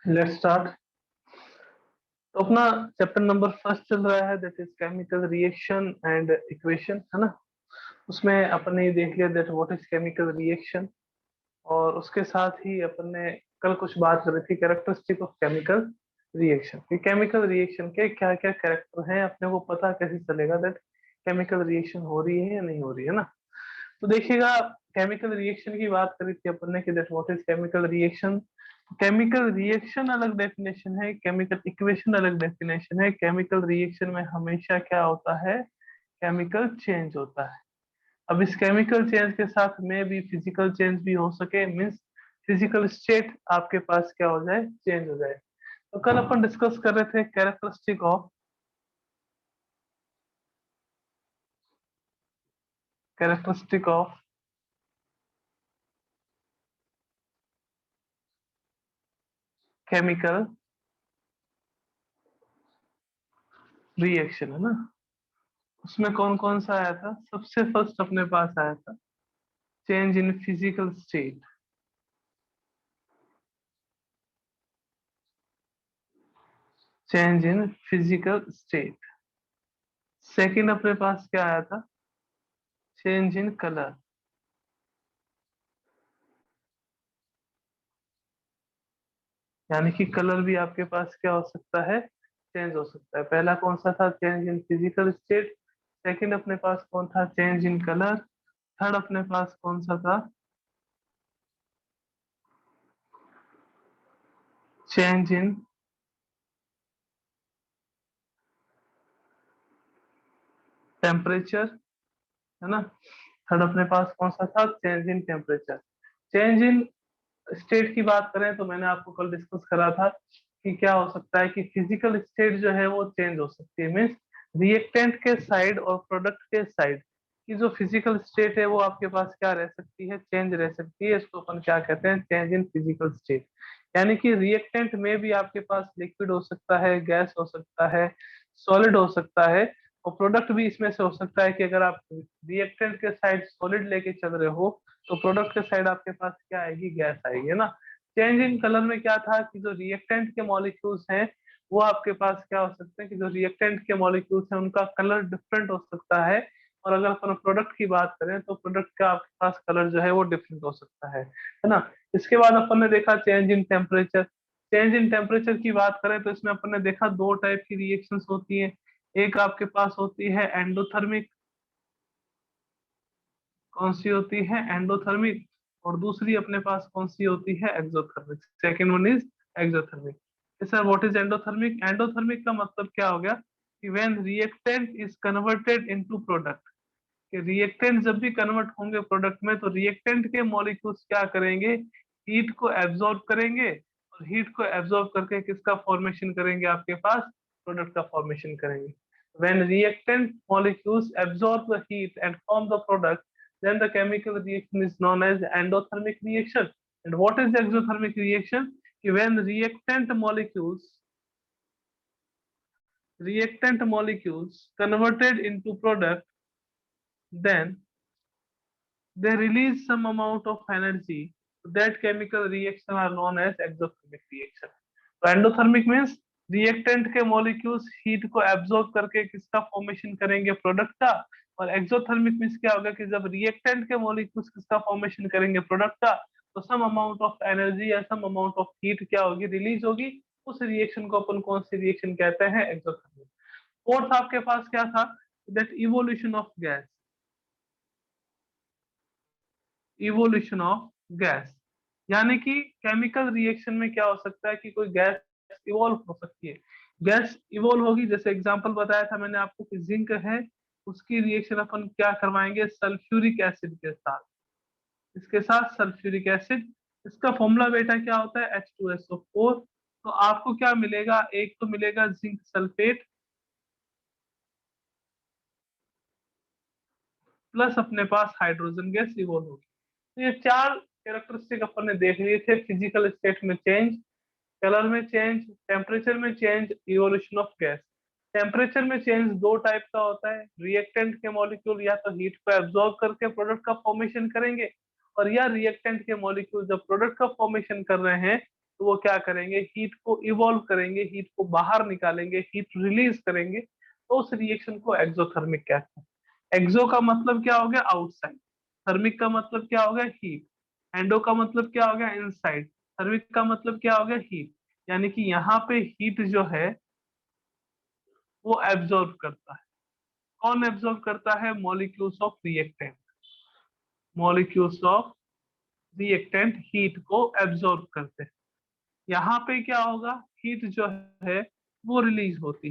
Let's start. तो अपना chapter number first चल रहा है, that is chemical reaction and equation, है ना। उसमें अपन ने देख लिया that what is chemical reaction, और उसके साथ ही अपन ने कल कुछ बात कर रही थी कैरेक्टरिस्टिक ऑफ केमिकल रिएक्शन कि केमिकल रिएक्शन के क्या क्या कैरेक्टर हैं, अपने को पता कैसे चलेगा दैट केमिकल रिएक्शन हो रही है या नहीं हो रही है ना। तो देखिएगा, केमिकल रिएक्शन की बात करी थी अपन ने कि that what is chemical reaction. Chemical reaction अलग डेफिनेशन है, केमिकल इक्वेशन अलग डेफिनेशन है। केमिकल रिएक्शन में हमेशा क्या होता है, केमिकल चेंज होता है। अब इस केमिकल चेंज के साथ में भी फिजिकल चेंज भी हो सके, मीन्स फिजिकल स्टेट आपके पास क्या हो जाए, चेंज हो जाए। तो कल अपन डिस्कस कर रहे थे कैरेक्टरिस्टिक ऑफ केमिकल रिएक्शन, है ना। उसमें कौन कौन सा आया था, सबसे फर्स्ट अपने पास आया था change in physical state. Change in physical state. Second अपने पास क्या आया था, चेंज इन कलर। यानी कि कलर भी आपके पास क्या हो सकता है, चेंज हो सकता है। पहला कौन सा था, change in physical state. Second अपने पास कौन था, चेंज इन कलर। थर्ड अपने पास कौन सा था, चेंज इन टेम्परेचर, है ना। थर्ड अपने पास कौन सा था, change in temperature. Change in state की बात करें तो मैंने आपको कल डिस्कस करा था कि क्या हो सकता है कि फिजिकल स्टेट जो है वो चेंज हो सकती है, मीन्स रिएक्टेंट के साइड और प्रोडक्ट के साइड की जो फिजिकल स्टेट है वो आपके पास क्या रह सकती है, चेंज रह सकती है। इसको अपन क्या कहते हैं, चेंज इन फिजिकल स्टेट। यानी कि रिएक्टेंट में भी आपके पास लिक्विड हो सकता है, गैस हो सकता है, सॉलिड हो सकता है, और प्रोडक्ट भी इसमें से हो सकता है कि अगर आप रिएक्टेंट के साइड सॉलिड लेके चल रहे हो तो प्रोडक्ट के साइड आपके पास क्या आएगी, गैस आएगी, है ना। चेंज इन कलर में क्या था कि जो रिएक्टेंट के मॉलिक्यूल्स हैं वो आपके पास क्या हो सकते हैं कि जो रिएक्टेंट के मॉलिक्यूल्स हैं उनका कलर डिफरेंट हो सकता है। और अगर अपन प्रोडक्ट की बात करें तो प्रोडक्ट का आपके पास कलर जो है वो डिफरेंट हो सकता है ना। इसके बाद अपन ने देखा change in temperature. Change in temperature की बात करें तो इसमें अपन ने देखा दो टाइप की रिएक्शंस होती है। एक आपके पास होती है एंडोथर्मिक, कौन सी होती है, एंडोथर्मिक। और दूसरी अपने पास कौन सी होती है, exothermic. Second one is exothermic. Sir what is endothermic, endothermic का मतलब क्या हो गया कि when reactant is converted into product, कि रिएक्टेंट जब भी कन्वर्ट होंगे प्रोडक्ट में तो रिएक्टेंट के मॉलिक्यूल्स क्या करेंगे, हीट को एब्जॉर्ब करेंगे, और हीट को एब्जॉर्ब करके किसका फॉर्मेशन करेंगे, आपके पास प्रोडक्ट का फॉर्मेशन करेंगे। when reactant molecules absorb the heat and form the product, then the chemical reaction is known as endothermic reaction. And what is the exothermic reaction, when reactant molecules converted into product, then they release some amount of energy. That chemical reaction are known as exothermic reaction. तो endothermic means reactant के molecules heat को absorb करके किसका formation करेंगे, product का। और exothermic means क्या होगा कि जब रिएक्टेंट के मॉलिक्यूल्स किसका फॉर्मेशन करेंगे, प्रोडक्ट का, तो सम अमाउंट ऑफ एनर्जी या सम अमाउंट ऑफ हीट क्या होगी, रिलीज होगी। उस रिएक्शन को अपन कौन सी रिएक्शन कहते हैं, एक्सोथर्मिक। फोर्थ आपके पास क्या था, that evolution of gas. Evolution of gas, यानी कि केमिकल रिएक्शन में क्या हो सकता है कि कोई गैस इवॉल्व हो सकती है। गैस इवॉल्व होगी, जैसे एग्जांपल बताया था मैंने आपको कि जिंक है, उसकी रिएक्शन अपन क्या करवाएंगे, सल्फ्यूरिक एसिड के साथ, इसके साथ सल्फ्यूरिक एसिड। इसका फॉर्मूला बेटा क्या होता है, H2SO4। तो आपको क्या मिलेगा, एक तो मिलेगा जिंक सल्फेट प्लस अपने पास हाइड्रोजन गैस इवॉल्व होगी। तो ये चार कैरेक्टरिस्टिक अपन ने देख लिए थे, फिजिकल स्टेट में चेंज, कलर में चेंज, टेम्परेचर में change, evolution of gas. Temperature में चेंज दो टाइप का होता है, रिएक्टेंट के मॉलिक्यूल या तो हीट को एब्जॉर्ब करके प्रोडक्ट का फॉर्मेशन करेंगे, और या रिएक्टेंट के मॉलिक्यूल जब प्रोडक्ट का फॉर्मेशन कर रहे हैं तो वो क्या करेंगे, हीट को इवॉल्व करेंगे, हीट को बाहर निकालेंगे, हीट रिलीज करेंगे, तो उस रिएक्शन को एक्सोथर्मिक कहते हैं। एक्सो का मतलब क्या हो गया, आउटसाइड, थर्मिक का मतलब क्या हो गया, हीट, एंडो का मतलब क्या हो गया, इनसाइड, थर्मिक का मतलब क्या हो गया, हीट। यानी कि यहाँ पे हीट जो है वो एब्जॉर्ब करता है। कौन एब्जॉर्ब करता है, molecules of reactant, molecules of reactant heat को एब्जॉर्ब करते हैं। यहाँ पे क्या होगा, हीट जो है वो रिलीज होती,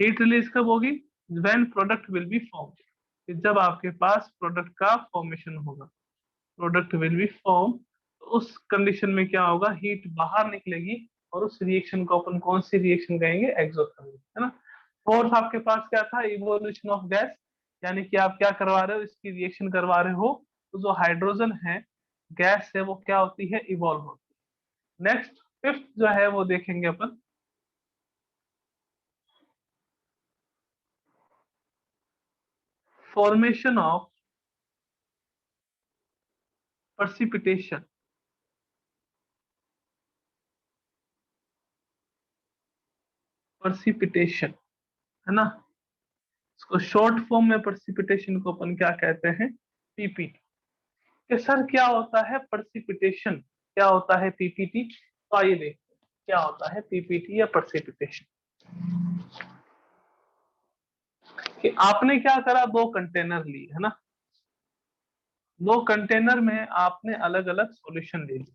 हीट रिलीज कब होगी, when product will be form, जब आपके पास प्रोडक्ट का फॉर्मेशन होगा, प्रोडक्ट विल बी फॉर्म, तो उस कंडीशन में क्या होगा, हीट बाहर निकलेगी, और उस रिएक्शन को अपन कौन सी रिएक्शन कहेंगे, एक्सोथर्मिक, है ना। फोर्थ आपके पास क्या था, इवोल्यूशन ऑफ गैस, यानी कि आप क्या करवा रहे हो, इसकी रिएक्शन करवा रहे हो, तो जो हाइड्रोजन है, गैस है, वो क्या होती है, इवॉल्व होती है। नेक्स्ट फिफ्थ जो है वो देखेंगे अपन, फॉर्मेशन ऑफ precipitation, precipitation, है ना। इसको शॉर्ट फॉर्म में precipitation को अपन क्या कहते हैं, पीपीटी। कि सर क्या होता है precipitation, क्या होता है पीपीटी, तो आइए देखते हैं क्या होता है पीपीटी या precipitation। कि आपने क्या करा, दो कंटेनर लिए, है ना, दो कंटेनर में आपने अलग अलग सॉल्यूशन ले लिए।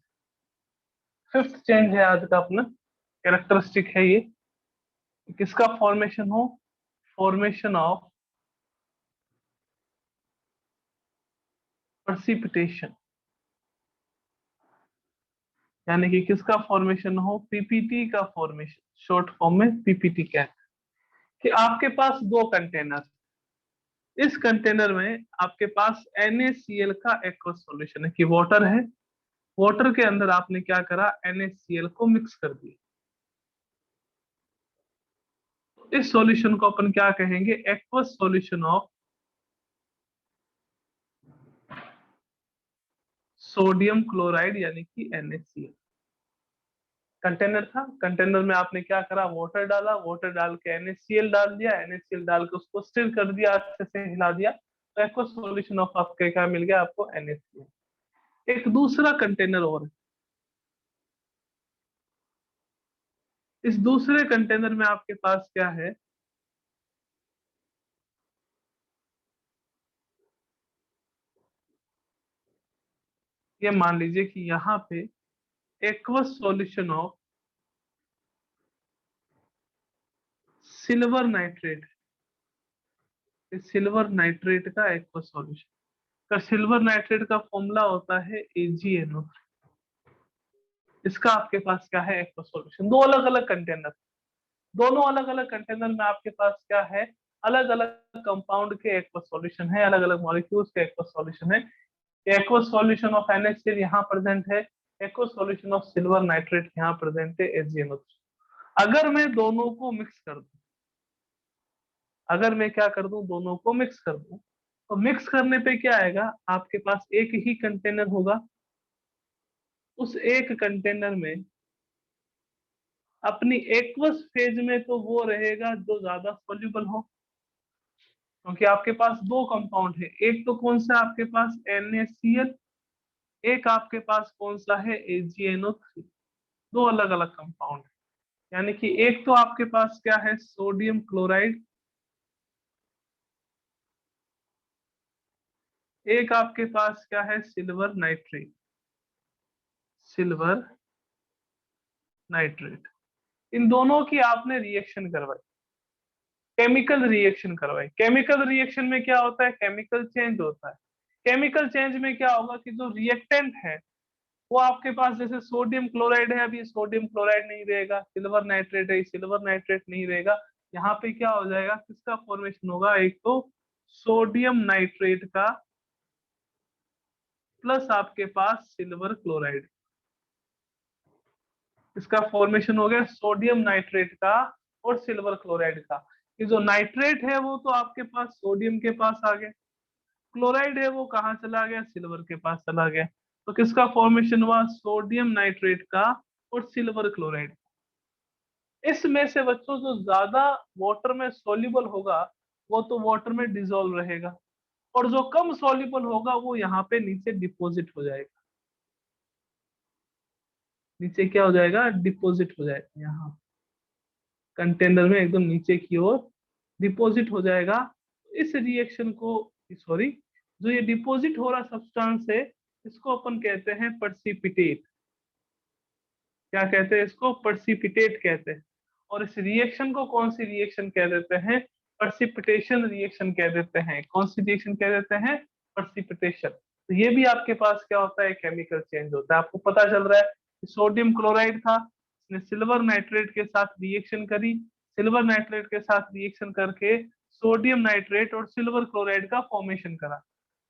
फिफ्थ चेंज है आज का अपना, कैरेक्टरिस्टिक है ये, किसका फॉर्मेशन हो, फॉर्मेशन ऑफ precipitation, यानी कि किसका फॉर्मेशन हो, पीपीटी का फॉर्मेशन, शॉर्ट फॉर्म में पीपीटी कहते हैं। कि आपके पास दो कंटेनर, इस कंटेनर में आपके पास NaCl का एक्वस सॉल्यूशन है, कि वाटर है, वाटर के अंदर आपने क्या करा, NaCl को मिक्स कर दिया। तो इस सॉल्यूशन को अपन क्या कहेंगे, aqueous solution of sodium chloride, यानी कि NaCl। कंटेनर था, कंटेनर में आपने क्या करा, वाटर डाला, वाटर डाल के NaCl डाल दिया, NaCl डाल के उसको स्टिर कर दिया, अच्छे से हिला दिया, तो एक्वस सॉल्यूशन ऑफ आपके क्या मिल गया आपको, NaCl। एक दूसरा कंटेनर और है, इस दूसरे कंटेनर में आपके पास क्या है, ये मान लीजिए कि यहाँ पे aqueous solution of silver nitrate, silver nitrate का एक्वस सॉल्यूशन, का सिल्वर नाइट्रेट का फॉर्मूला होता है AgNO। इसका आपके पास क्या है, एक्वस सॉल्यूशन। दो अलग अलग कंटेनर, दोनों अलग अलग कंटेनर में आपके पास क्या है, अलग अलग कंपाउंड के एक्वस सॉल्यूशन है, अलग अलग मॉलिक्यूल्स के एक्वस सॉल्यूशन है। एक्वस सॉल्यूशन ऑफ NaCl यहाँ प्रेजेंट है, aqueous solution of silver nitrate यहाँ प्रेजेंट है, AgNO। अगर मैं दोनों को मिक्स कर दूं, अगर मैं क्या कर दूं, दोनों को मिक्स कर दूं, तो मिक्स करने पे क्या आएगा, आपके पास एक ही कंटेनर होगा, उस एक कंटेनर में अपनी एक्वस फेज में तो वो रहेगा जो ज्यादा सोल्यूबल हो, क्योंकि आपके पास दो कंपाउंड है, एक तो कौन सा आपके पास NaCl, एक आपके पास कौन सा है AgNO3, दो अलग अलग कंपाउंड। यानी कि एक तो आपके पास क्या है, सोडियम क्लोराइड, एक आपके पास क्या है, सिल्वर नाइट्रेट, सिल्वर नाइट्रेट। इन दोनों की आपने रिएक्शन करवाई, केमिकल रिएक्शन करवाई। केमिकल रिएक्शन में क्या होता है, केमिकल चेंज होता है। केमिकल चेंज में क्या होगा कि जो रिएक्टेंट है वो आपके पास, जैसे सोडियम क्लोराइड है, अभी सोडियम क्लोराइड नहीं रहेगा, सिल्वर नाइट्रेट है, सिल्वर नाइट्रेट नहीं रहेगा। यहाँ पे क्या हो जाएगा, किसका फॉर्मेशन होगा, एक तो सोडियम नाइट्रेट का प्लस आपके पास सिल्वर क्लोराइड, इसका फॉर्मेशन हो गया सोडियम नाइट्रेट का और सिल्वर क्लोराइड का। ये जो नाइट्रेट है वो तो आपके पास सोडियम के पास आ गया, क्लोराइड है वो कहाँ चला गया, सिल्वर के पास चला गया। तो किसका फॉर्मेशन हुआ, सोडियम नाइट्रेट का और सिल्वर क्लोराइड। इसमें से बच्चों जो ज्यादा वाटर में सोल्यूबल होगा वो तो वाटर में डिसॉल्व रहेगा, और जो कम सोल्यूबल होगा वो यहाँ पे नीचे डिपॉजिट हो जाएगा। नीचे क्या हो जाएगा, डिपॉजिट हो जाएगा, यहाँ कंटेनर में एकदम नीचे की ओर डिपॉजिट हो जाएगा। इस रिएक्शन को, सॉरी, जो ये डिपॉजिट हो रहा सब्सटेंस है इसको अपन कहते हैं पर्सिपिटेट। क्या कहते हैं इसको, पर्सिपिटेट कहते हैं। और इस रिएक्शन को कौन सी रिएक्शन कह देते हैं, पर्सिपिटेशन रिएक्शन कह देते हैं। कौन सी रिएक्शन कह देते हैं, पर्सिपिटेशन। तो ये भी आपके पास क्या होता है, केमिकल चेंज होता है। आपको पता चल रहा है कि सोडियम क्लोराइड था, इसने सिल्वर नाइट्रेट के साथ रिएक्शन करी, सिल्वर नाइट्रेट के साथ रिएक्शन करके सोडियम नाइट्रेट और सिल्वर क्लोराइड का फॉर्मेशन करा।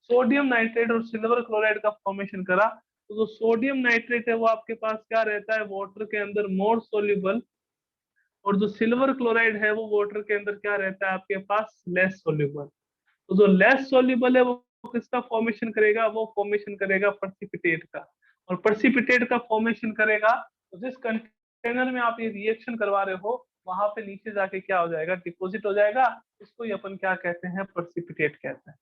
सोडियम नाइट्रेट और सिल्वर क्लोराइड का फॉर्मेशन करा, तो जो सोडियम नाइट्रेट है वो आपके पास क्या रहता है, वाटर के अंदर मोर सोल्यूबल, और जो सिल्वर क्लोराइड है वो वाटर के अंदर क्या रहता है आपके पास, लेस सोल्यूबल। तो जो लेस सोल्यूबल है वो किसका फॉर्मेशन करेगा, वो फॉर्मेशन करेगा पर्सिपिटेट का। और पर्सिपिटेट का फॉर्मेशन करेगा तो जिस कंटेनर में आप ये रिएक्शन करवा रहे हो वहां पे नीचे जाके क्या हो जाएगा, डिपोजिट हो जाएगा। इसको ही अपन क्या कहते हैं, पर्सिपिटेट कहते हैं।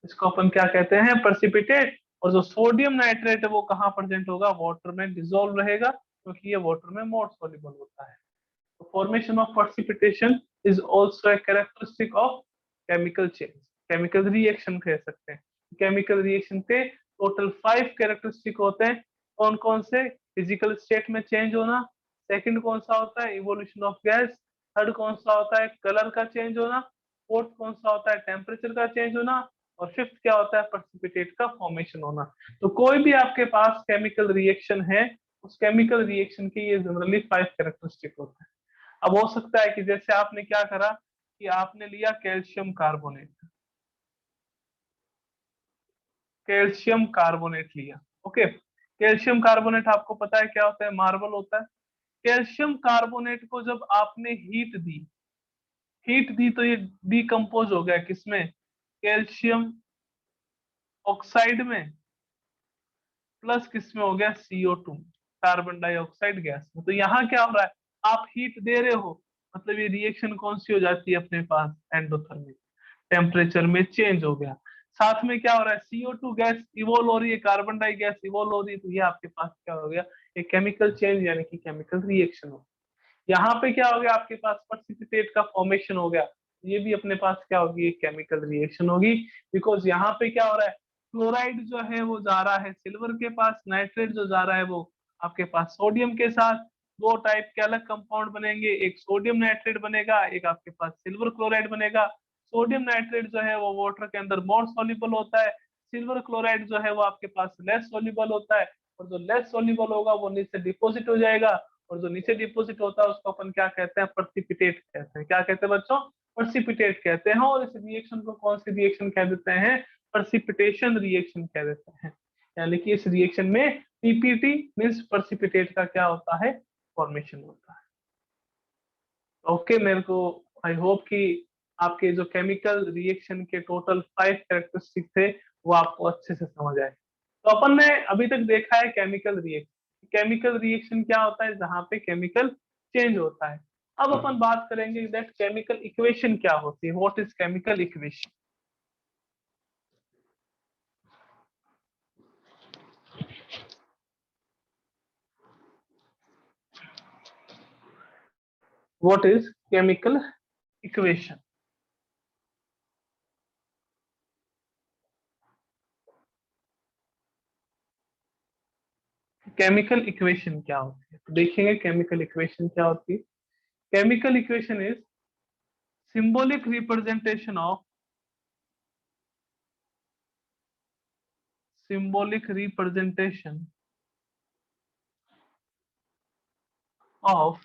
इसको अपन क्या कहते हैं, पर्सिपिटेट। और जो सोडियम नाइट्रेट है वो कहाँ प्रेजेंट होगा, वाटर में डिसॉल्व रहेगा, क्योंकि ये वाटर में मोर सोल्यूबल होता है। तो formation of पर्सिपिटेशन is also a characteristic of chemical change. Chemical reaction कह सकते हैं। केमिकल रिएक्शन के टोटल 5 कैरेक्टरिस्टिक होते हैं। कौन कौन से, फिजिकल स्टेट में चेंज होना, सेकंड कौन सा होता है, इवोल्यूशन ऑफ गैस, थर्ड कौन सा होता है, कलर का चेंज होना, फोर्थ कौन सा होता है, टेम्परेचर का चेंज होना, और फिफ्थ क्या होता है, पर्सिपिटेट का फॉर्मेशन होना। तो कोई भी आपके पास केमिकल रिएक्शन है, उस केमिकल रिएक्शन के ये जनरली 5 कैरेक्टरिस्टिक होते हैं। अब हो सकता है कि जैसे आपने क्या करा कि आपने लिया कैल्शियम कार्बोनेट, कैल्शियम कार्बोनेट लिया, ओके। कैल्शियम कार्बोनेट आपको पता है क्या होता है, मार्बल होता है। कैल्शियम कार्बोनेट को जब आपने हीट दी, हीट दी तो ये डिकम्पोज हो गया किसमें, कैल्शियम ऑक्साइड में, प्लस किसमें हो गया, CO2, कार्बन डाइऑक्साइड गैस में। तो यहाँ क्या हो रहा है, आप हीट दे रहे हो, मतलब ये रिएक्शन कौन सी हो जाती है अपने पास, एंडोथर्मिक, टेम्परेचर में चेंज हो गया। साथ में क्या हो रहा है, CO2 गैस इवोल्व हो रही है, कार्बन डाई गैस इवोल्व हो रही है। तो ये आपके पास क्या हो गया, एक केमिकल चेंज यानी कि केमिकल रिएक्शन हो। यहाँ पे क्या हो गया, आपके पास पर्सिपिटेट का फॉर्मेशन हो गया। ये भी अपने पास क्या होगी, एक केमिकल रिएक्शन होगी। बिकॉज यहाँ पे क्या हो रहा है, क्लोराइड जो है वो जा रहा है सिल्वर के पास, नाइट्रेट जो जा रहा है वो आपके पास सोडियम के साथ। दो टाइप के अलग कंपाउंड बनेंगे, एक सोडियम नाइट्रेट बनेगा, एक आपके पास सिल्वर क्लोराइड बनेगा। सोडियम नाइट्रेट जो है वो वाटर के अंदर मोर सोल्यूबल होता है, सिल्वर क्लोराइड जो है वो आपके पास लेस सोल्यूबल होता है। और जो लेस सोल्यूबल होगा वो नीचे डिपोजिट हो जाएगा, और जो नीचे डिपोजिट होता है उसको अपन क्या कहते हैं, पर्सिपिटेट कहते हैं। क्या कहते हैं बच्चों, पर्सिपिटेट कहते हैं। और इस रिएक्शन को कौन सी रिएक्शन कह देते हैं, पर्सिपिटेशन रिएक्शन कह देते हैं। यानी कि इस रिएक्शन में पीपीटी मींस पर्सिपिटेट का क्या होता है, फॉर्मेशन होता है। ओके, मेरे को आई होप कि आपके जो केमिकल रिएक्शन के टोटल 5 कैरेक्टरिस्टिक थे वो आपको अच्छे से समझ आए। तो अपन ने अभी तक देखा है केमिकल रिएक्शन। केमिकल रिएक्शन क्या होता है, जहां पे केमिकल चेंज होता है। अब अपन बात करेंगे दैट केमिकल इक्वेशन क्या होती है, what is chemical equation. What is chemical equation. Chemical equation क्या होती है, तो देखेंगे केमिकल इक्वेशन क्या होती है। Chemical equation is symbolic representation of symbolic representation of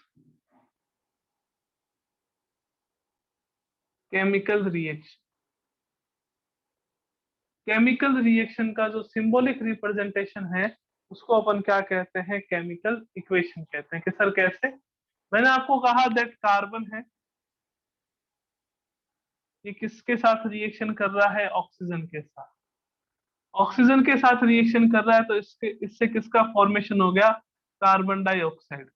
chemical reaction। Chemical reaction का जो सिंबॉलिक रिप्रेजेंटेशन है उसको अपन क्या कहते हैं, केमिकल इक्वेशन कहते हैं। कि सर कैसे, मैंने आपको कहा दैट कार्बन है, ये किसके साथ रिएक्शन कर रहा है, ऑक्सीजन के साथ। ऑक्सीजन के साथ रिएक्शन कर रहा है तो इससे किसका फॉर्मेशन हो गया, कार्बन डाइऑक्साइड।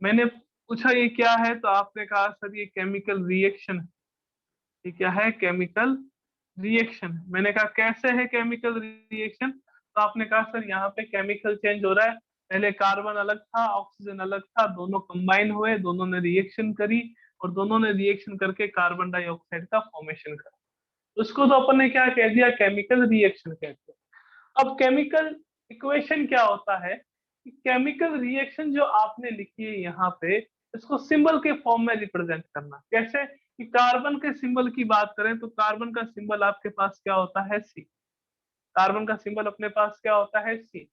मैंने पूछा ये क्या है तो आपने कहा सर ये केमिकल रिएक्शन है। ये क्या है, केमिकल रिएक्शन। मैंने कहा कैसे है केमिकल रिएक्शन, तो आपने कहा सर यहाँ पे केमिकल चेंज हो रहा है, पहले कार्बन अलग था ऑक्सीजन अलग था, दोनों कंबाइन हुए, दोनों ने रिएक्शन करी और दोनों ने रिएक्शन करके कार्बन डाइऑक्साइड का फॉर्मेशन करा। उसको तो अपन ने क्या कह दिया, केमिकल रिएक्शन कहते हैं। अब केमिकल इक्वेशन क्या होता है, कि केमिकल रिएक्शन जो आपने लिखी है यहाँ पे, इसको सिंबल के फॉर्म में रिप्रेजेंट करना। कैसे, कि कार्बन के सिंबल की बात करें तो कार्बन का सिंबल आपके पास क्या होता है, सी। कार्बन का सिंबल अपने पास क्या होता है, सी।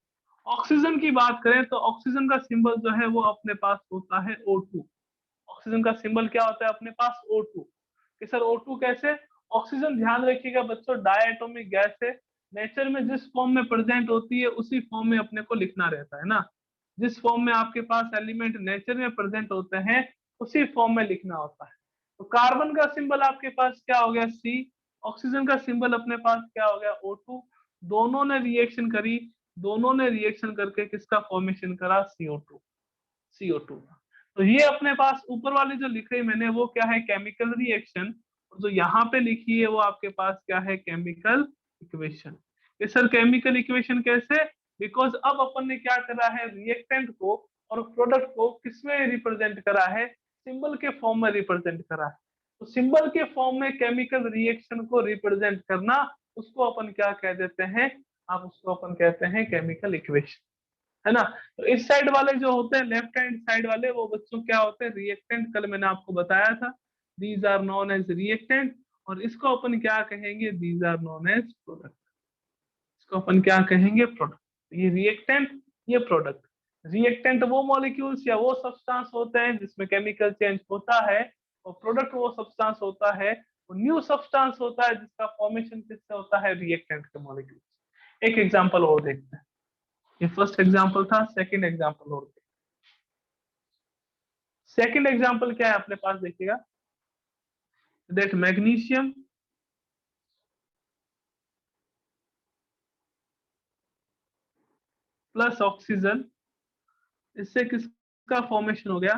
ऑक्सीजन की बात करें तो ऑक्सीजन का सिंबल जो है वो अपने पास होता है O2। ऑक्सीजन का सिंबल क्या होता है अपने पास, O2। कि सर O2 कैसे, ऑक्सीजन ध्यान रखिएगा बच्चों डायटोमिक गैस है, नेचर में जिस फॉर्म में प्रेजेंट होती है उसी फॉर्म में अपने को लिखना रहता है ना। जिस फॉर्म में आपके पास एलिमेंट नेचर में प्रेजेंट होते हैं उसी फॉर्म में लिखना होता है। तो कार्बन का सिंबल आपके पास क्या हो गया, सी। ऑक्सीजन का सिंबल अपने पास क्या हो गया, O2। दोनों ने रिएक्शन करी, दोनों ने रिएक्शन करके किसका फॉर्मेशन करा, CO2। CO2। तो ये अपने पास ऊपर वाली जो लिख रही मैंने वो क्या है, केमिकल रिएक्शन। और जो यहाँ पे लिखी है वो आपके पास क्या है, केमिकल इक्वेशन। ये सर केमिकल इक्वेशन कैसे, बिकॉज अब अपन ने क्या करा है, रिएक्टेंट को और प्रोडक्ट को किसमें रिप्रेजेंट करा है, सिंबल के फॉर्म में रिप्रेजेंट करा है। तो सिंबल के फॉर्म में केमिकल रिएक्शन को रिप्रेजेंट करना, उसको अपन क्या कह देते हैं, आप उसको अपन कहते हैं केमिकल इक्वेशन, है ना। तो इस साइड वाले जो होते हैं, लेफ्ट हैंड साइड वाले, वो बच्चों क्या होते हैं, रिएक्टेंट। कल मैंने आपको बताया था, these are known as reactant. और इसको अपन क्या कहेंगे, these are known as product. इसको अपन क्या कहेंगे, प्रोडक्ट। ये रिएक्टेंट, ये प्रोडक्ट। रिएक्टेंट वो मॉलिक्यूल्स या वो सब्सटेंस होते हैं जिसमें केमिकल चेंज होता है, और प्रोडक्ट वो सब्सटेंस होता है, वो न्यू सब्सटेंस होता है जिसका फॉर्मेशन किससे होता है, रिएक्टेंट के मॉलिक्यूल। एक एग्जांपल और देखते हैं। ये फर्स्ट एग्जांपल था, सेकंड एग्जांपल और। सेकंड एग्जांपल क्या है अपने पास, देखिएगा, दैट मैग्नीशियम प्लस ऑक्सीजन, इससे किसका फॉर्मेशन हो गया,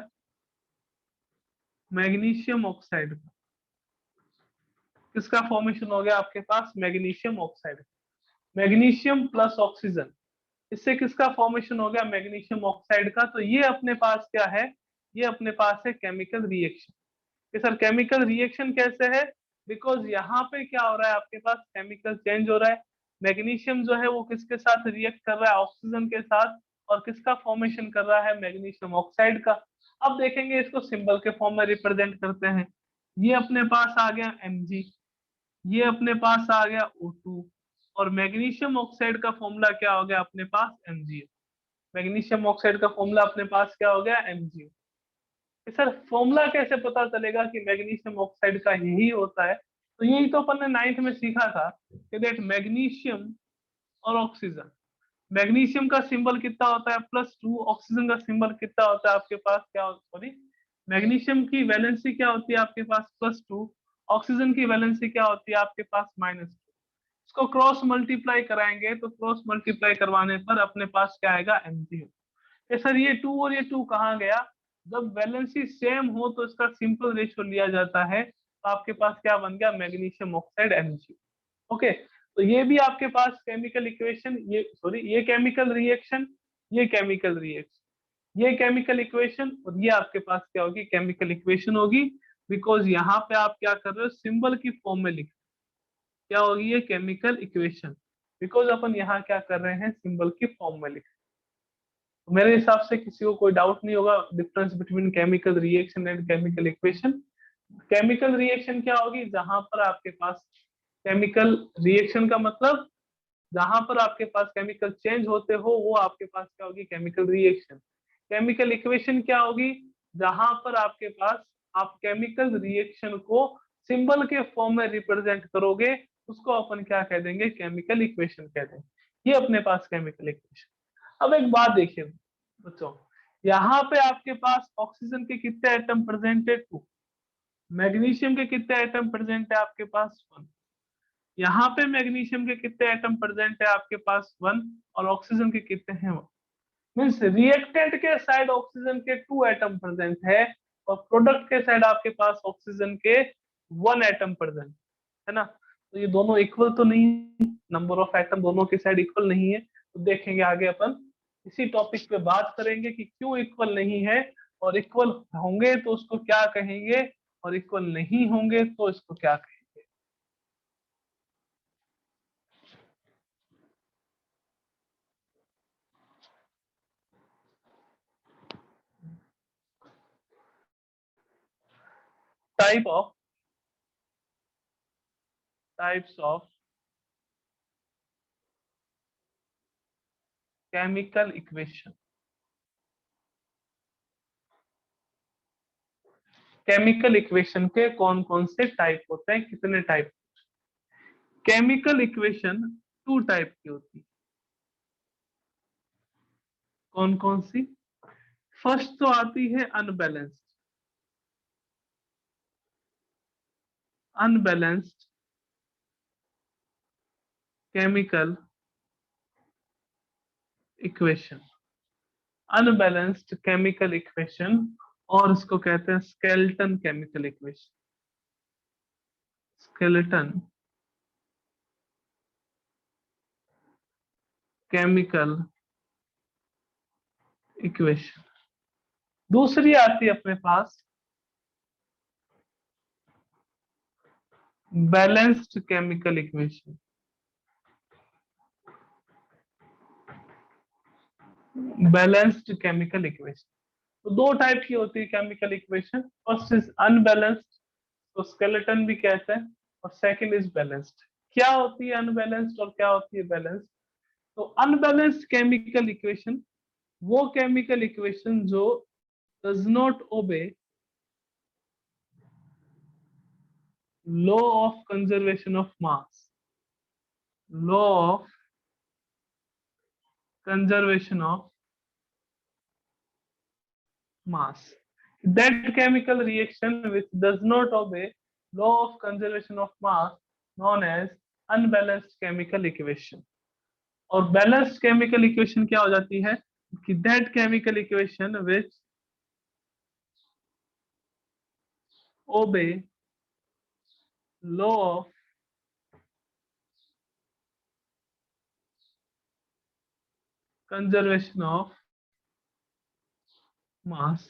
मैग्नीशियम ऑक्साइड का। किसका फॉर्मेशन हो गया आपके पास, magnesium oxide. Magnesium plus oxygen, इससे किसका फॉर्मेशन हो गया, मैग्नीशियम ऑक्साइड का। तो ये अपने पास क्या है, ये अपने पास है केमिकल रिएक्शन। कि सर केमिकल रिएक्शन कैसे है, बिकॉज यहाँ पे क्या हो रहा है, आपके पास केमिकल चेंज हो रहा है। मैग्नीशियम जो है वो किसके साथ रिएक्ट कर रहा है, ऑक्सीजन के साथ, और किसका फॉर्मेशन कर रहा है, मैग्नीशियम ऑक्साइड का। अब देखेंगे इसको सिंबल के फॉर्म में रिप्रेजेंट करते हैं। ये अपने पास आ गया Mg, ये अपने पास आ गया O2, और मैग्नीशियम ऑक्साइड का फॉर्मूला क्या हो गया अपने पास, MgO। मैग्नीशियम ऑक्साइड का फॉर्मूला अपने पास क्या हो गया, MgO। सर फॉर्मूला कैसे पता चलेगा कि मैग्नीशियम ऑक्साइड का यही होता है, तो यही तो अपन ने नाइन्थ में सीखा था कि देख मैग्नीशियम और ऑक्सीजन। मैग्नीशियम का सिंबल कितना होता है, +2। ऑक्सीजन का सिंबल कितना होता है आपके पास, क्या, सॉरी, मैग्नीशियम की वैलेंसी क्या होती है आपके पास, +2। ऑक्सीजन की वैलेंसी क्या होती है आपके पास, -2। इसको क्रॉस मल्टीप्लाई कराएंगे तो क्रॉस मल्टीप्लाई करवाने पर अपने पास क्या आएगा, MgO। सर ये 2 और ये 2 कहाँ गया, जब वैलेंसी सेम हो तो इसका सिंपल रेशियो लिया जाता है, तो आपके पास क्या बन गया, मैग्नीशियम ऑक्साइड MgO। ओके, तो ये भी आपके पास केमिकल इक्वेशन, ये सॉरी ये केमिकल रिएक्शन, ये केमिकल रिएक्शन, ये केमिकल इक्वेशन, और ये आपके पास क्या होगी, केमिकल इक्वेशन होगी। बिकॉज यहाँ पे आप क्या कर रहे हो, सिंबल की फॉर्म में लिख, क्या होगी ये केमिकल इक्वेशन, बिकॉज अपन यहाँ क्या कर रहे हैं, सिंबल की फॉर्म में लिख। मेरे हिसाब से किसी को कोई डाउट नहीं होगा difference between chemical reaction and chemical equation. Chemical reaction क्या होगी, जहां पर आपके पास केमिकल रिएक्शन का मतलब जहां पर आपके पास केमिकल चेंज होते हो वो आपके पास क्या होगी, केमिकल रिएक्शन। केमिकल इक्वेशन क्या होगी, जहां पर आपके पास आप केमिकल रिएक्शन को सिंबल के फॉर्म में रिप्रेजेंट करोगे, उसको अपन क्या कह देंगे, केमिकल इक्वेशन कह देंगे। ये अपने पास केमिकल इक्वेशन। अब एक बात देखिए बच्चों, यहाँ पे आपके पास ऑक्सीजन के कितने एटम प्रेजेंट है, 2। मैग्नीशियम के कितने एटम प्रेजेंट है आपके पास, 1। यहाँ पे मैग्नीशियम के कितने एटम प्रेजेंट है आपके पास 1, और ऑक्सीजन के कितने हैं 1। मीन्स रिएक्टेंट के साइड ऑक्सीजन के 2 एटम प्रेजेंट है, और प्रोडक्ट के साइड आपके पास ऑक्सीजन के 1 एटम प्रेजेंट है ना। तो ये दोनों इक्वल तो नहीं, नंबर ऑफ एटम दोनों के साइड इक्वल नहीं है। तो देखेंगे आगे अपन इसी टॉपिक पे बात करेंगे कि क्यों इक्वल नहीं है, और इक्वल होंगे तो उसको क्या कहेंगे, और इक्वल नहीं होंगे तो इसको क्या कहेंगे। Type of types of chemical equation. Chemical equation के कौन कौन से टाइप होते हैं, कितने टाइप। केमिकल इक्वेशन 2 टाइप की होती है। कौन कौन सी। फर्स्ट तो आती है unbalanced. Unbalanced chemical equation. Unbalanced chemical equation, और इसको कहते हैं skeleton chemical equation. Skeleton chemical equation. दूसरी आती है अपने पास balanced chemical equation. Balanced chemical equation. तो 2 टाइप की होती है chemical equation. First is unbalanced, तो स्केलेटन भी कहते हैं, और सेकंड इज बैलेंस्ड। क्या होती है अनबैलेंस्ड और क्या होती है बैलेंस्ड। तो अनबैलेंस्ड केमिकल इक्वेशन वो केमिकल इक्वेशन जो does not obey law of conservation of mass. Law of conservation of mass. That chemical reaction which does not obey law of conservation of mass known as unbalanced chemical equation. और balanced chemical equation क्या हो जाती है कि that chemical equation which obey law of conservation of mass,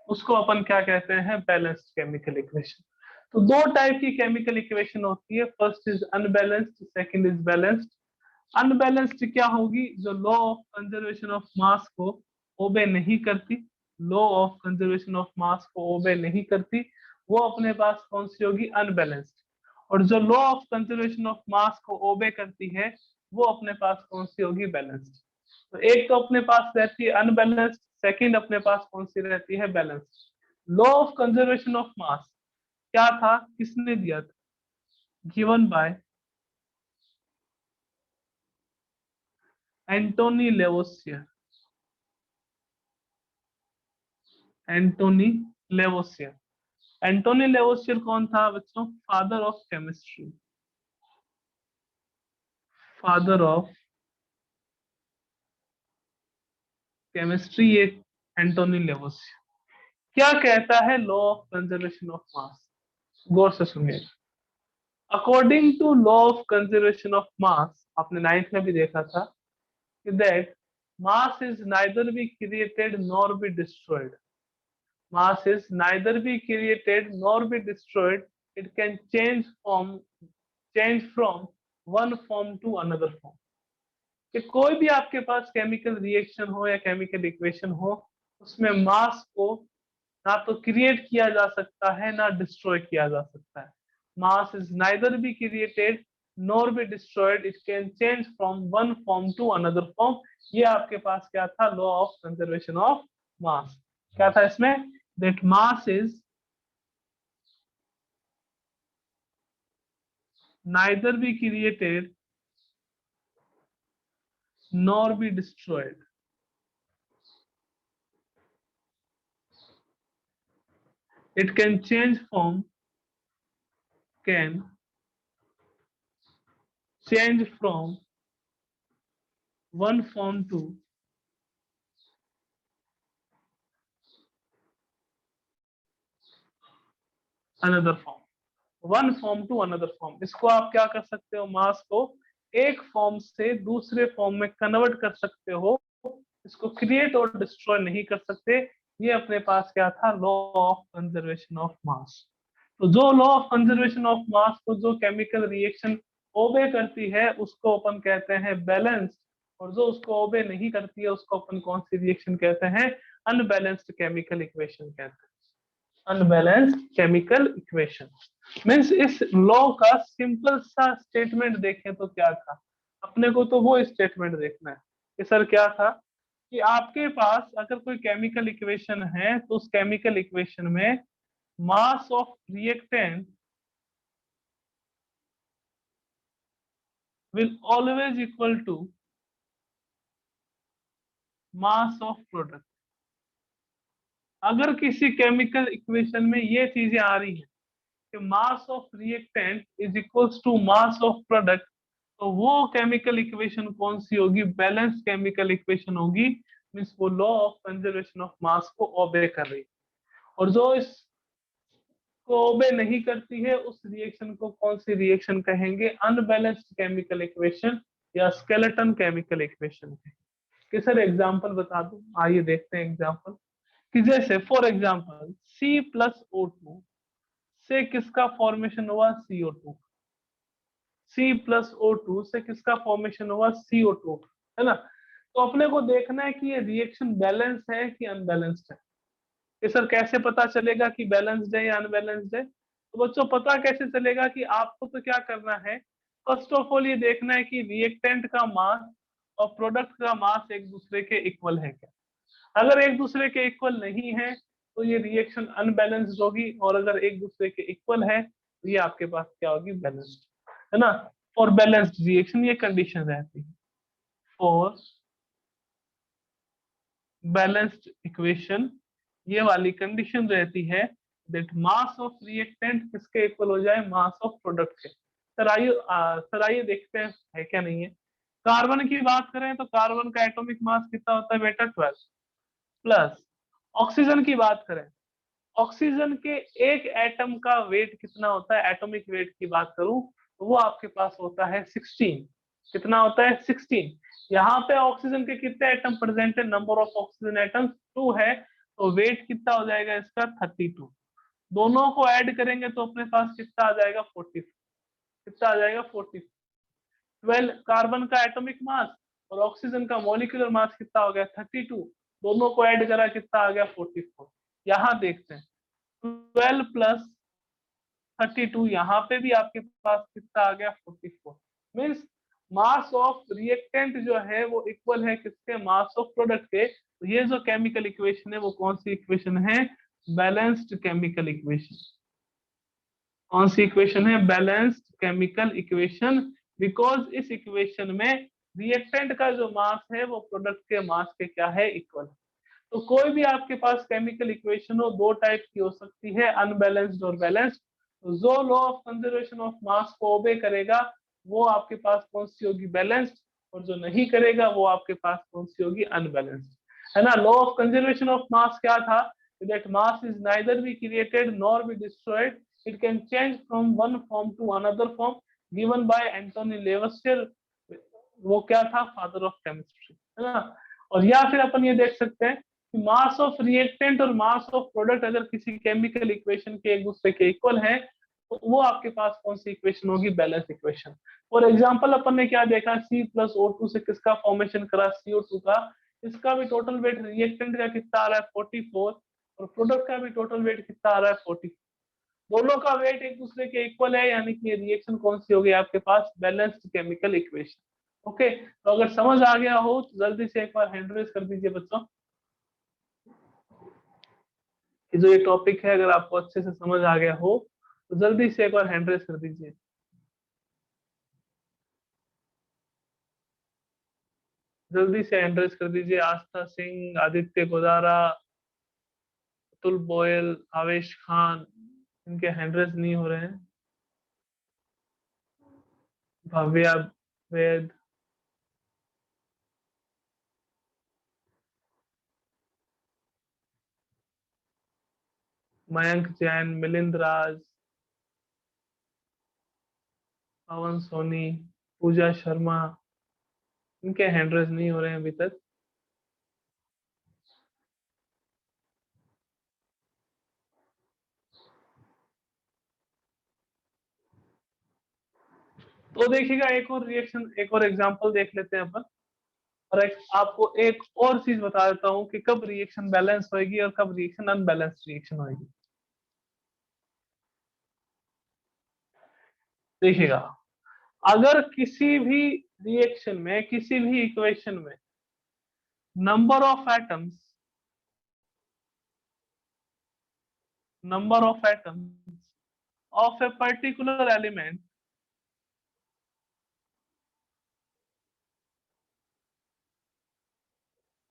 उसको अपन क्या कहते हैं बैलेंस्ड केमिकल इक्वेशन। तो 2 टाइप की केमिकल इक्वेशन होती है। First is unbalanced, second is balanced. Unbalanced क्या होगी, जो law of conservation of mass को ओबे नहीं करती। Law of conservation of mass को ओबे नहीं करती, वो अपने पास कौन सी होगी अनबैलेंस्ड। और जो law of conservation of mass को ओबे करती है वो अपने पास कौन सी होगी बैलेंस्ड। तो एक तो अपने पास रहती है अनबैलेंस्ड, सेकंड अपने पास कौन सी रहती है balanced. Law of conservation of mass क्या था, किसने दिया था, given by Antoine Lavoisier. Antoine Lavoisier. Antoine Lavoisier कौन था बच्चों, father of chemistry. Father of chemistry ये एंटोनी लेवोसियर। क्या कहता है law of conservation of mass, गौर से सुनिए। According to law of conservation of mass, आपने 9th में भी देखा था कि that mass is neither be created nor be destroyed. Mass is neither be created nor be destroyed. It can change from one form to another form. कि कोई भी आपके पास केमिकल रिएक्शन हो या केमिकल इक्वेशन हो, उसमें मास को ना तो क्रिएट किया जा सकता है ना डिस्ट्रॉय किया जा सकता है। Mass is neither be created nor be destroyed, it can change from one form to another form. ये आपके पास क्या था, law of conservation of mass. क्या था इसमें, that mass is neither be created nor be destroyed. It can change form, can change from one form to another form, one form to another form. इसको आप क्या कर सकते हो, मास को एक फॉर्म से दूसरे फॉर्म में कन्वर्ट कर सकते हो, इसको क्रिएट और डिस्ट्रॉय नहीं कर सकते। ये अपने पास क्या था, लॉ ऑफ कंजर्वेशन ऑफ मास। तो जो law of conservation of mass को जो केमिकल रिएक्शन ओबे करती है उसको अपन कहते हैं बैलेंस्ड, और जो उसको ओबे नहीं करती है उसको अपन कौन सी रिएक्शन कहते हैं, अनबैलेंस्ड केमिकल इक्वेशन कहते हैं। अनबैलेंस्ड केमिकल इक्वेशन मीन्स इस लॉ का सिंपल सा स्टेटमेंट देखें तो क्या था, अपने को तो वो स्टेटमेंट देखना है कि सर क्या था, कि आपके पास अगर कोई केमिकल इक्वेशन है तो उस केमिकल इक्वेशन में mass of reactant will always equal to mass of product. अगर किसी केमिकल इक्वेशन में ये चीजें आ रही है कि mass of reactant is equals to mass of product, तो वो केमिकल इक्वेशन कौन सी होगी, बैलेंस केमिकल इक्वेशन होगी। मींस वो law of conservation of mass को ओबे कर रही है, और जो इस को ओबे नहीं करती है उस रिएक्शन को कौन सी रिएक्शन कहेंगे, अनबैलेंस्ड केमिकल इक्वेशन या स्केलेटन केमिकल इक्वेशन। कि सर एग्जांपल बता दो, आइए देखते हैं एग्जांपल। कि जैसे फॉर एग्जांपल C+O2 से किसका फॉर्मेशन हुआ, CO2। C+O2 से किसका फॉर्मेशन हुआ, CO2, है ना। तो अपने को देखना है कि ये रिएक्शन बैलेंस है कि अनबैलेंस्ड है। कि सर कैसे पता चलेगा कि बैलेंस्ड है या अनबैलेंस्ड है, तो बच्चों पता कैसे चलेगा कि आपको तो क्या करना है, फर्स्ट ऑफ ऑल ये देखना है कि रिएक्टेंट का मास और प्रोडक्ट का मास एक दूसरे के इक्वल है क्या। अगर एक दूसरे के इक्वल नहीं है तो ये रिएक्शन अनबैलेंस्ड होगी, और अगर एक दूसरे के इक्वल है तो ये आपके पास क्या होगी, बैलेंस्ड, है ना। फॉर बैलेंस्ड रिएक्शन ये कंडीशन रहती है, फॉर बैलेंस्ड इक्वेशन ये वाली कंडीशन रहती है दैट मास ऑफ रिएक्टेंट किसके इक्वल हो जाए, मास ऑफ प्रोडक्ट के। सर आइए देखते हैं है क्या नहीं है। कार्बन की बात करें तो कार्बन का एटॉमिक मास कितना होता है बेटा, 12 प्लस। ऑक्सीजन की बात करें, ऑक्सीजन के एक एटम का वेट कितना होता है, एटॉमिक वेट की बात करूं तो वो आपके पास होता है 16। कितना होता है, 16। यहाँ पे ऑक्सीजन के कितने एटम प्रेजेंट है, नंबर ऑफ ऑक्सीजन एटम्स 2 है, तो वेट कितना हो जाएगा इसका, 32। दोनों को ऐड करेंगे तो अपने पास कितना आ जाएगा, 40। कितना आ जाएगा, 40। 12 कार्बन का एटॉमिक मास और ऑक्सीजन का मॉलिक्यूलर मास कितना हो गया, 32। दोनों को ऐड करा कितना आ गया, 44। यहाँ देखते हैं 12 प्लस 32, यहाँ पे भी आपके पास कितना आ गया, 44। मीन्स मास ऑफ रिएक्टेंट जो है वो इक्वल है किसके, मास ऑफ प्रोडक्ट के। तो ये जो केमिकल इक्वेशन है वो कौन सी इक्वेशन है, बैलेंस्ड केमिकल इक्वेशन। कौन सी इक्वेशन है, बैलेंस्ड केमिकल इक्वेशन। बिकॉज इस इक्वेशन में रिएक्टेंट का जो मास है वो प्रोडक्ट के मास के क्या है, इक्वल। तो कोई भी आपके पास केमिकल इक्वेशन हो, दो टाइप की हो सकती है, अनबैलेंस्ड और बैलेंस्ड। तो जो law of conservation of mass को ओबे करेगा वो आपके पास कौन सी होगी, बैलेंस्ड, और जो नहीं करेगा वो आपके पास कौन सी होगी, अनबैलेंस्ड, है ना। Law of conservation of mass क्या था, that mass is neither be created nor be destroyed, it can change from one form to another form, given by Antoine Lavoisier. वो क्या था, फादर ऑफ केमिस्ट्री, है ना। और या फिर अपन ये देख सकते हैं कि मास ऑफ रिएक्टेंट और मास ऑफ प्रोडक्ट अगर किसी केमिकल इक्वेशन के एक दूसरे के इक्वल है तो वो आपके पास कौन सी इक्वेशन होगी, बैलेंस इक्वेशन। फॉर एग्जांपल अपन ने क्या देखा, C+O2 से किसका फॉर्मेशन करा, CO2 का। इसका भी टोटल वेट रिएक्टेंट का कितना आ रहा है, 44, और प्रोडक्ट का भी टोटल वेट कितना आ रहा है, 40। दोनों का वेट एक दूसरे के इक्वल है, यानी कि रिएक्शन कौन सी हो गई आपके पास, बैलेंस्ड केमिकल इक्वेशन। ओके, तो अगर समझ आ गया हो तो जल्दी से एक बार हैंड रेज कर दीजिए बच्चों। कि जो ये टॉपिक है अगर आपको अच्छे से समझ आ गया हो तो जल्दी से एक बार हैंड रेज कर दीजिए। जल्दी से हैंड रेज कर दीजिए, आस्था सिंह, आदित्य गोदारा, अतुल बोयल, आवेश खान, इनके हैंड रेज नहीं हो रहे हैं। भव्या वेद, मयंक जैन, मिलिंद राज, पवन सोनी, पूजा शर्मा, इनके हैंड रेज नहीं हो रहे हैं अभी तक। तो देखिएगा एक और रिएक्शन, एक और एग्जांपल देख लेते हैं अपन। और आपको एक और चीज बता देता हूँ कि कब रिएक्शन बैलेंस होगी और कब रिएक्शन अनबैलेंस रिएक्शन होगी। देखिएगा, अगर किसी भी रिएक्शन में, किसी भी इक्वेशन में number of atoms of a particular element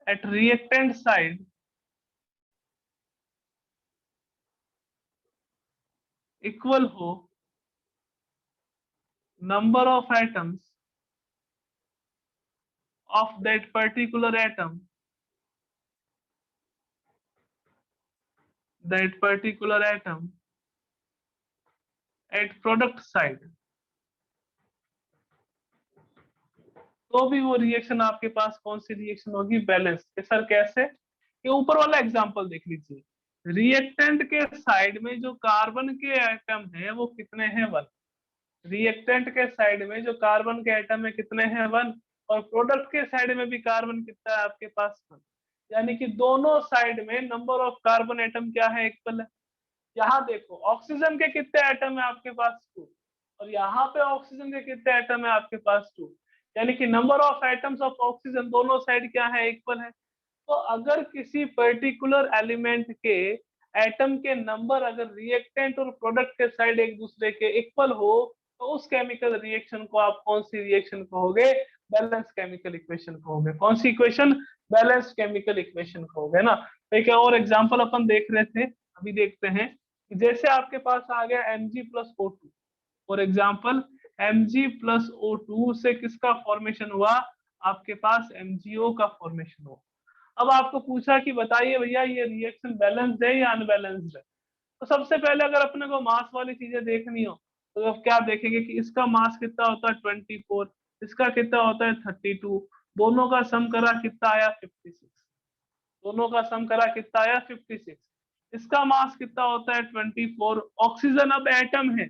at reactant side equal हो number of atoms of that particular atom at product side, तो भी वो रिएक्शन आपके पास कौन सी रिएक्शन होगी, बैलेंस। सर कैसे? ये ऊपर वाला एग्जांपल देख लीजिए, रिएक्टेंट के साइड में जो कार्बन के एटम है वो कितने हैं, 1। रिएक्टेंट के साइड में जो कार्बन के एटम है कितने हैं, 1। और प्रोडक्ट के साइड में भी कार्बन कितना है आपके पास, 1। यानी कि दोनों साइड में नंबर ऑफ कार्बन एटम क्या है, इक्वल है। यहाँ देखो ऑक्सीजन के कितने एटम है आपके पास, 2। और यहाँ पे ऑक्सीजन के कितने एटम है आपके पास, 2। यानी कि number of atoms of oxygen दोनों साइड क्या है, इक्वल है। तो अगर किसी पर्टिकुलर एलिमेंट के एटम के नंबर अगर रिएक्टेंट और प्रोडक्ट के साइड एक दूसरे के इक्वल हो, तो उस केमिकल रिएक्शन को आप कौन सी रिएक्शन कहोगे, बैलेंस केमिकल इक्वेशन कहोगे। कौन सी इक्वेशन, बैलेंस केमिकल इक्वेशन कहोगे ना। तो एक और एग्जांपल अपन देख रहे थे, अभी देखते हैं। जैसे आपके पास आ गया Mg+O2, फॉर एग्जाम्पल Mg+O2 से किसका फॉर्मेशन हुआ, आपके पास MgO का फॉर्मेशन हुआ। अब आपको पूछा कि बताइए भैया ये रिएक्शन बैलेंस्ड है या अनबैलेंस्ड है। तो सबसे पहले अगर अपने को मास वाली चीजें देखनी हो तो अब क्या देखेंगे कि इसका मास कितना होता है 24, इसका कितना होता है 32, दोनों का सम करा कितना आया 56, दोनों का सम करा कितना आया 56। इसका मास कितना होता है 24। ऑक्सीजन अब एटम है,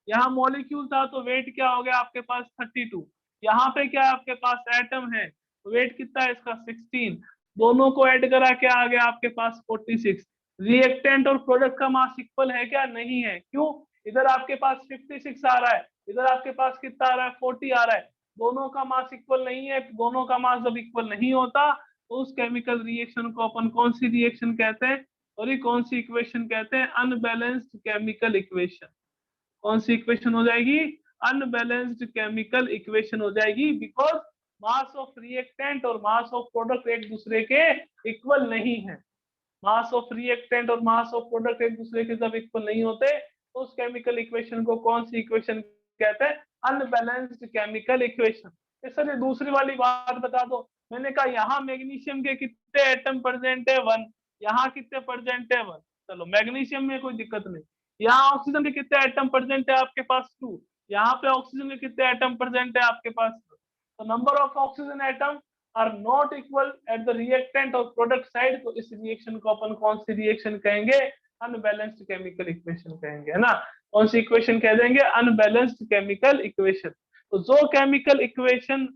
यहाँ मॉलिक्यूल था तो वेट क्या हो गया आपके पास 32। यहाँ पे क्या आपके पास एटम है तो वेट कितना है इसका 16। दोनों को ऐड करा क्या आ गया आपके पास 46। रिएक्टेंट और प्रोडक्ट का मास इक्वल है क्या, नहीं है। क्यों, इधर आपके पास 56 आ रहा है, इधर आपके पास कितना आ रहा है 40 आ रहा है। दोनों का मास इक्वल नहीं है। दोनों का मास जब इक्वल नहीं होता तो उस केमिकल रिएक्शन को अपन कौन सी रिएक्शन कहते हैं, और ये कौन सी इक्वेशन कहते हैं, अनबैलेंस्ड केमिकल इक्वेशन। कौन सी इक्वेशन हो जाएगी, अनबैलेंस्ड केमिकल इक्वेशन हो जाएगी। बिकॉज मास ऑफ रिएक्टेंट और मास ऑफ प्रोडक्ट एक दूसरे के इक्वल नहीं है। मास ऑफ रिएक्टेंट और मास ऑफ प्रोडक्ट एक दूसरे के जब इक्वल नहीं होते तो उस केमिकल इक्वेशन को कौन सी इक्वेशन कहते हैं, अनबैलेंस्ड केमिकल इक्वेशन। सर ये दूसरी वाली बात बता दो। मैंने कहा यहाँ मैग्नीशियम के कितने एटम प्रेजेंट है, 1। यहाँ कितने प्रेजेंट है, 1। चलो मैग्नीशियम में कोई दिक्कत नहीं। यहाँ ऑक्सीजन के कितने एटम प्रेजेंट है आपके पास, 2। यहाँ पे ऑक्सीजन के कितने एटम प्रेजेंट है आपके पास, तो number of oxygen atom are not equal at the reactant और प्रोडक्ट साइड। तो इस रिएक्शन को अपन कौन सी रिएक्शन कहेंगे, अनबैलेंस्ड केमिकल इक्वेशन कहेंगे, है ना। कौन सी इक्वेशन कह देंगे, अनबैलेंस्ड केमिकल इक्वेशन। तो जो chemical equation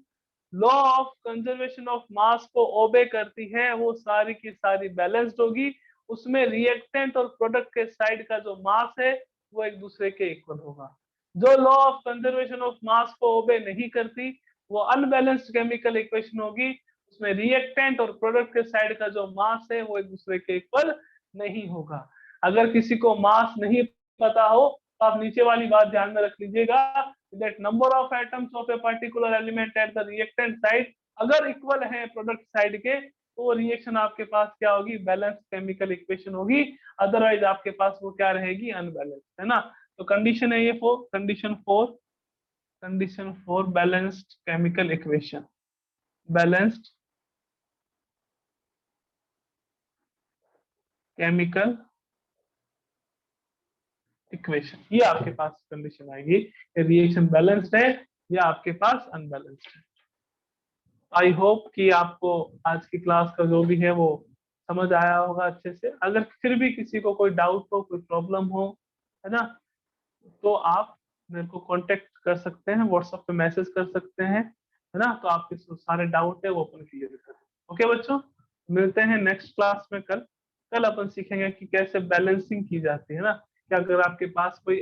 law of conservation of mass को ओबे करती है वो सारी की सारी बैलेंस्ड होगी। उसमें रिएक्टेंट और प्रोडक्ट के साइड का जो मास है वो एक दूसरे के इक्वल होगा। जो law of conservation of mass को ओबे नहीं करती वो अनबैलेंस्ड केमिकल इक्वेशन होगी। उसमें रिएक्टेंट और प्रोडक्ट के साइड का जो मास है वो एक दूसरे के इक्वल नहीं होगा। अगर किसी को मास नहीं पता हो तो आप नीचे वाली बात ध्यान में रख लीजिएगा, that number of atoms of a particular element at the reactant side अगर इक्वल है प्रोडक्ट साइड के तो वो रिएक्शन आपके पास क्या होगी, बैलेंस केमिकल इक्वेशन होगी। अदरवाइज आपके पास वो क्या रहेगी, अनबैलेंस, है ना। तो कंडीशन है ये condition 4। Condition for balanced chemical equation. Balanced chemical equation, ये आपके पास कंडीशन आएगी, रिएक्शन बैलेंस्ड है या आपके पास अनबैलेंस्ड है। आई होप कि आपको आज की क्लास का जो भी है वो समझ आया होगा अच्छे से। अगर फिर भी किसी को कोई डाउट हो, कोई प्रॉब्लम हो, है ना, तो आप मेरे को कांटेक्ट कर सकते हैं, व्हाट्सएप पे मैसेज कर सकते हैं, है ना, तो आपके सारे डाउट है वो अपन क्लियर करें। ओके बच्चों, मिलते हैं नेक्स्ट क्लास में कल। कल अपन सीखेंगे कि कैसे बैलेंसिंग की जाती है ना, कि अगर आपके पास कोई